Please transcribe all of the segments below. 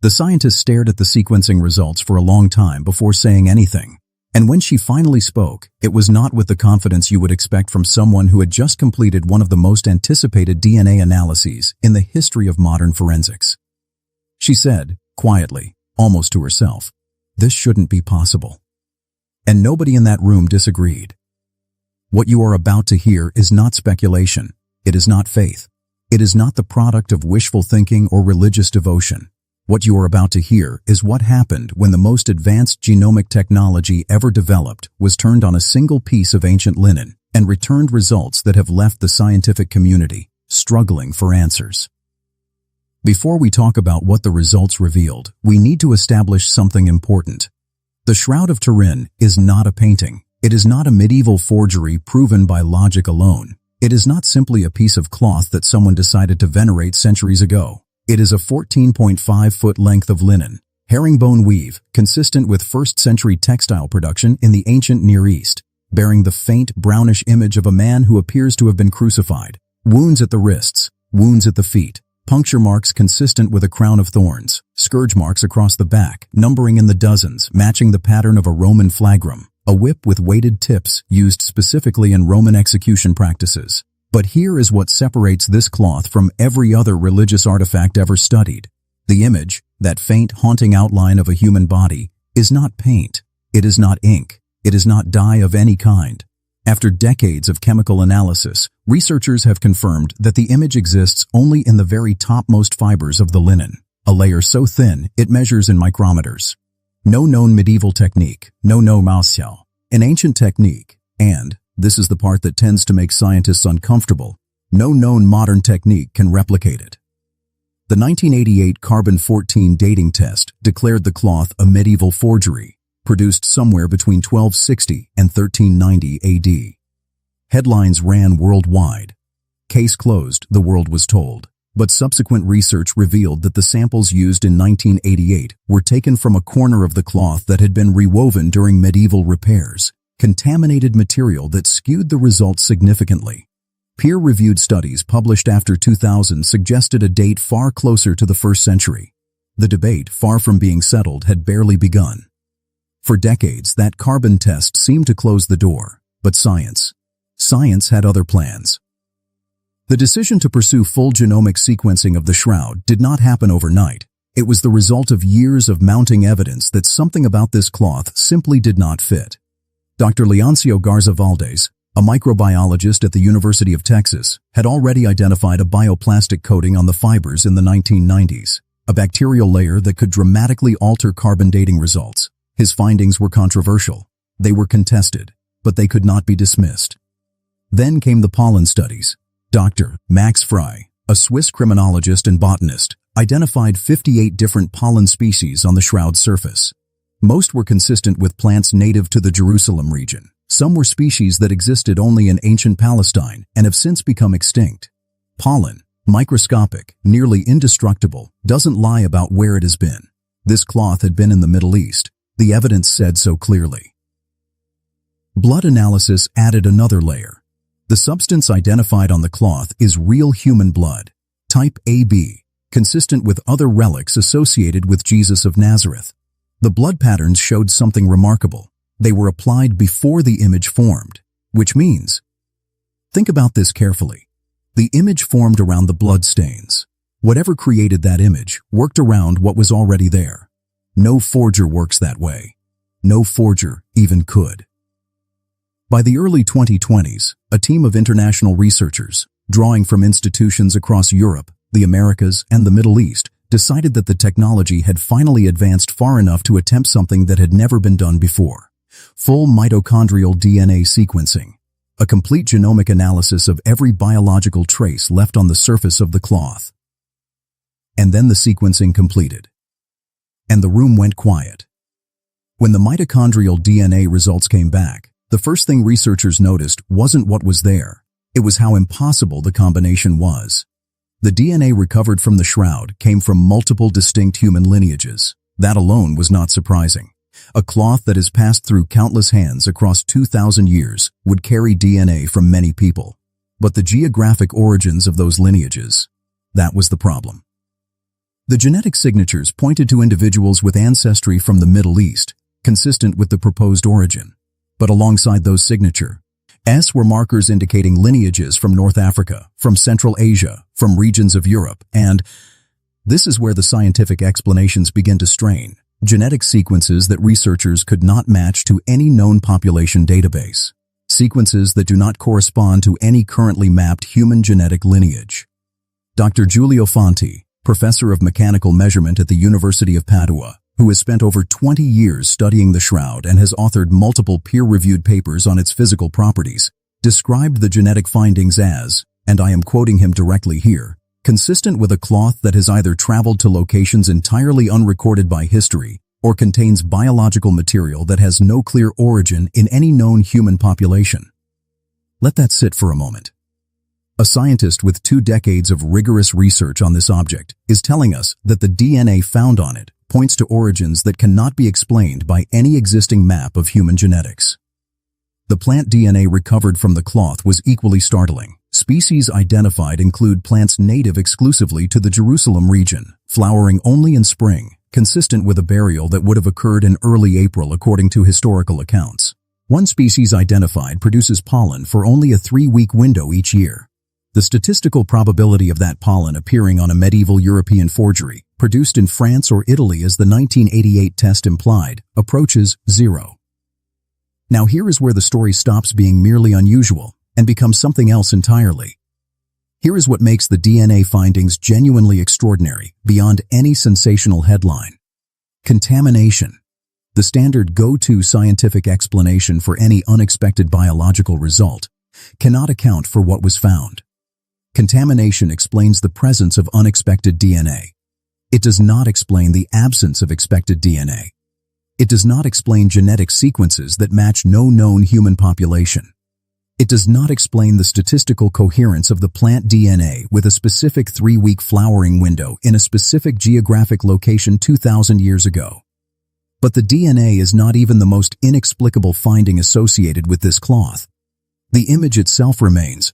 The scientist stared at the sequencing results for a long time before saying anything. And when she finally spoke, it was not with the confidence you would expect from someone who had just completed one of the most anticipated DNA analyses in the history of modern forensics. She said, quietly, almost to herself, "This shouldn't be possible." And nobody in that room disagreed. What you are about to hear is not speculation. It is not faith. It is not the product of wishful thinking or religious devotion. What you are about to hear is what happened when the most advanced genomic technology ever developed was turned on a single piece of ancient linen and returned results that have left the scientific community struggling for answers. Before we talk about what the results revealed, we need to establish something important. The Shroud of Turin is not a painting. It is not a medieval forgery proven by logic alone. It is not simply a piece of cloth that someone decided to venerate centuries ago. It is a 14.5-foot length of linen, herringbone weave, consistent with 1st century textile production in the ancient Near East, bearing the faint brownish image of a man who appears to have been crucified. Wounds at the wrists, wounds at the feet, puncture marks consistent with a crown of thorns, scourge marks across the back, numbering in the dozens, matching the pattern of a Roman flagrum, a whip with weighted tips used specifically in Roman execution practices. But here is what separates this cloth from every other religious artifact ever studied. The image, that faint, haunting outline of a human body, is not paint. It is not ink. It is not dye of any kind. After decades of chemical analysis, researchers have confirmed that the image exists only in the very topmost fibers of the linen, a layer so thin it measures in micrometers. No known medieval technique, no martial, an ancient technique, and, this is the part that tends to make scientists uncomfortable, no known modern technique can replicate it. The 1988 carbon-14 dating test declared the cloth a medieval forgery, produced somewhere between 1260 and 1390 AD. Headlines ran worldwide. Case closed, the world was told. But subsequent research revealed that the samples used in 1988 were taken from a corner of the cloth that had been rewoven during medieval repairs. Contaminated material that skewed the results significantly. Peer-reviewed studies published after 2000 suggested a date far closer to the 1st century. The debate, far from being settled, had barely begun. For decades, that carbon test seemed to close the door, but science had other plans. The decision to pursue full genomic sequencing of the Shroud did not happen overnight. It was the result of years of mounting evidence that something about this cloth simply did not fit. Dr. Leoncio Garza Valdez, a microbiologist at the University of Texas, had already identified a bioplastic coating on the fibers in the 1990s, a bacterial layer that could dramatically alter carbon dating results. His findings were controversial. They were contested, but they could not be dismissed. Then came the pollen studies. Dr. Max Frey, a Swiss criminologist and botanist, identified 58 different pollen species on the Shroud's surface. Most were consistent with plants native to the Jerusalem region. Some were species that existed only in ancient Palestine and have since become extinct. Pollen, microscopic, nearly indestructible, doesn't lie about where it has been. This cloth had been in the Middle East. The evidence said so clearly. Blood analysis added another layer. The substance identified on the cloth is real human blood, type AB, consistent with other relics associated with Jesus of Nazareth. The blood patterns showed something remarkable. They were applied before the image formed, which means, think about this carefully. The image formed around the blood stains. Whatever created that image worked around what was already there. No forger works that way. No forger even could. By the early 2020s, a team of international researchers, drawing from institutions across Europe, the Americas, and the Middle East, decided that the technology had finally advanced far enough to attempt something that had never been done before. Full mitochondrial DNA sequencing, a complete genomic analysis of every biological trace left on the surface of the cloth. And then the sequencing completed. And the room went quiet. When the mitochondrial DNA results came back, the first thing researchers noticed wasn't what was there. It was how impossible the combination was. The DNA recovered from the Shroud came from multiple distinct human lineages. That alone was not surprising. A cloth that has passed through countless hands across 2,000 years would carry DNA from many people. But the geographic origins of those lineages, that was the problem. The genetic signatures pointed to individuals with ancestry from the Middle East, consistent with the proposed origin. But alongside those signatures were markers indicating lineages from North Africa, from Central Asia, from regions of Europe, and this is where the scientific explanations begin to strain. Genetic sequences that researchers could not match to any known population database. Sequences that do not correspond to any currently mapped human genetic lineage. Dr. Giulio Fanti, professor of mechanical measurement at the University of Padua, who has spent over 20 years studying the Shroud and has authored multiple peer-reviewed papers on its physical properties, described the genetic findings as, and I am quoting him directly here, consistent with a cloth that has either traveled to locations entirely unrecorded by history or contains biological material that has no clear origin in any known human population. Let that sit for a moment. A scientist with 2 decades of rigorous research on this object is telling us that the DNA found on it points to origins that cannot be explained by any existing map of human genetics. The plant DNA recovered from the cloth was equally startling. Species identified include plants native exclusively to the Jerusalem region, flowering only in spring, consistent with a burial that would have occurred in early April according to historical accounts. One species identified produces pollen for only a 3-week window each year. The statistical probability of that pollen appearing on a medieval European forgery, produced in France or Italy as the 1988 test implied, approaches 0. Now here is where the story stops being merely unusual and becomes something else entirely. Here is what makes the DNA findings genuinely extraordinary, beyond any sensational headline. Contamination. The standard go-to scientific explanation for any unexpected biological result cannot account for what was found. Contamination explains the presence of unexpected DNA. It does not explain the absence of expected DNA. It does not explain genetic sequences that match no known human population. It does not explain the statistical coherence of the plant DNA with a specific 3-week flowering window in a specific geographic location 2,000 years ago. But the DNA is not even the most inexplicable finding associated with this cloth. The image itself remains,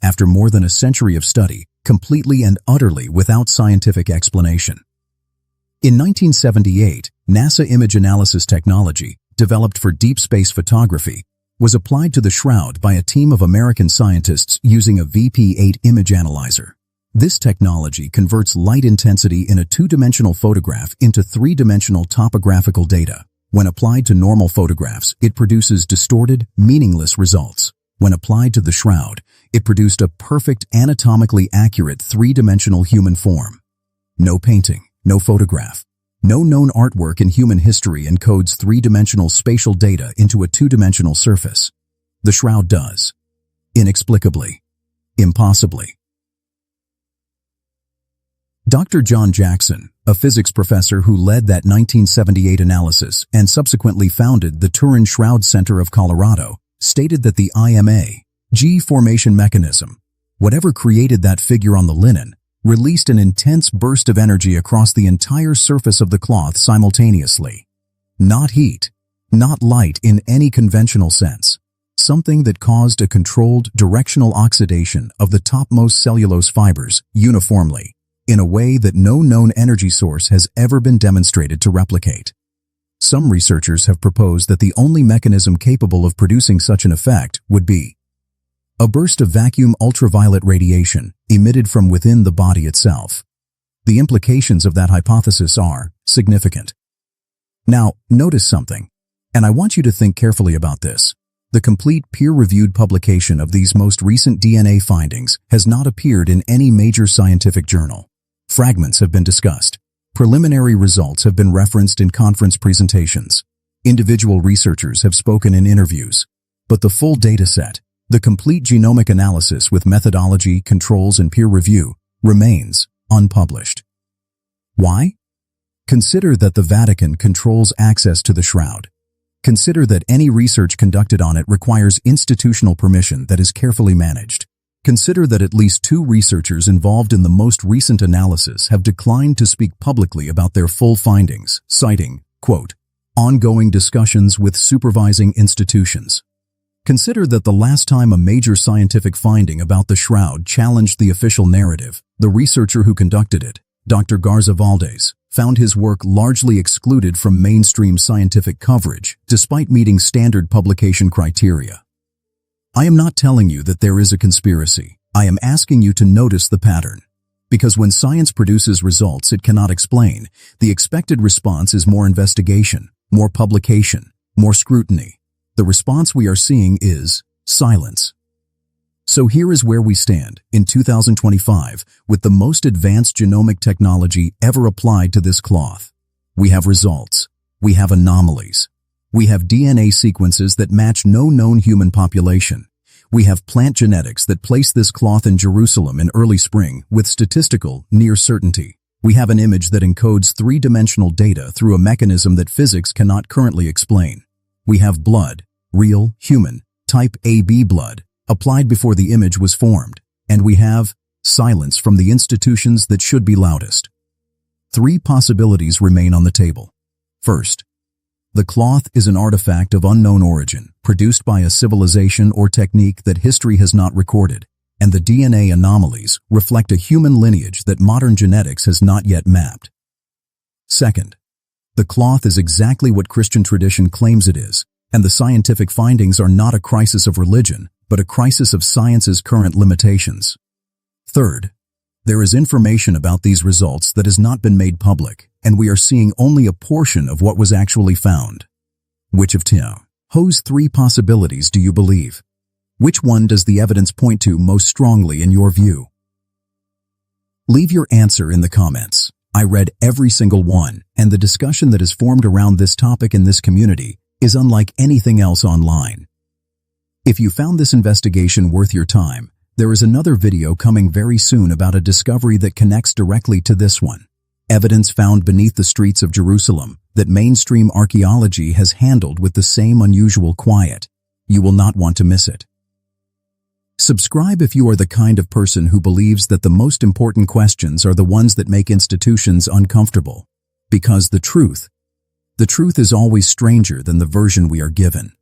after more than a century of study, completely and utterly without scientific explanation. In 1978, NASA image analysis technology, developed for deep space photography, was applied to the Shroud by a team of American scientists using a VP8 image analyzer. This technology converts light intensity in a 2-dimensional photograph into 3-dimensional topographical data. When applied to normal photographs, it produces distorted, meaningless results. When applied to the Shroud, it produced a perfect, anatomically accurate 3-dimensional human form. No painting, no photograph. No known artwork in human history encodes 3-dimensional spatial data into a 2-dimensional surface. The Shroud does. Inexplicably. Impossibly. Dr. John Jackson, a physics professor who led that 1978 analysis and subsequently founded the Turin Shroud Center of Colorado, stated that the IMA-G formation mechanism, whatever created that figure on the linen, released an intense burst of energy across the entire surface of the cloth simultaneously. Not heat, not light in any conventional sense. Something that caused a controlled directional oxidation of the topmost cellulose fibers uniformly, in a way that no known energy source has ever been demonstrated to replicate. Some researchers have proposed that the only mechanism capable of producing such an effect would be a burst of vacuum ultraviolet radiation emitted from within the body itself. The implications of that hypothesis are significant. Now, notice something, and I want you to think carefully about this. The complete peer-reviewed publication of these most recent DNA findings has not appeared in any major scientific journal. Fragments have been discussed. Preliminary results have been referenced in conference presentations. Individual researchers have spoken in interviews. But the full data set, the complete genomic analysis with methodology, controls, and peer review, remains unpublished. Why? Consider that the Vatican controls access to the Shroud. Consider that any research conducted on it requires institutional permission that is carefully managed. Consider that at least 2 researchers involved in the most recent analysis have declined to speak publicly about their full findings, citing, quote, ongoing discussions with supervising institutions. Consider that the last time a major scientific finding about the Shroud challenged the official narrative, the researcher who conducted it, Dr. Garza Valdez, found his work largely excluded from mainstream scientific coverage, despite meeting standard publication criteria. I am not telling you that there is a conspiracy. I am asking you to notice the pattern. Because when science produces results it cannot explain, the expected response is more investigation, more publication, more scrutiny. The response we are seeing is silence. So here is where we stand, in 2025, with the most advanced genomic technology ever applied to this cloth. We have results. We have anomalies. We have DNA sequences that match no known human population. We have plant genetics that place this cloth in Jerusalem in early spring with statistical near certainty. We have an image that encodes three-dimensional data through a mechanism that physics cannot currently explain. We have blood, real, human, type AB blood, applied before the image was formed, and we have silence from the institutions that should be loudest. Three possibilities remain on the table. First, the cloth is an artifact of unknown origin, produced by a civilization or technique that history has not recorded, and the DNA anomalies reflect a human lineage that modern genetics has not yet mapped. Second, the cloth is exactly what Christian tradition claims it is, and the scientific findings are not a crisis of religion, but a crisis of science's current limitations. Third, there is information about these results that has not been made public, and we are seeing only a portion of what was actually found. Which of Ho's three possibilities do you believe? Which one does the evidence point to most strongly in your view? Leave your answer in the comments. I read every single one, and the discussion that is formed around this topic in this community is unlike anything else online. If you found this investigation worth your time, there is another video coming very soon about a discovery that connects directly to this one. Evidence found beneath the streets of Jerusalem that mainstream archaeology has handled with the same unusual quiet. You will not want to miss it. Subscribe if you are the kind of person who believes that the most important questions are the ones that make institutions uncomfortable. Because the truth is always stranger than the version we are given.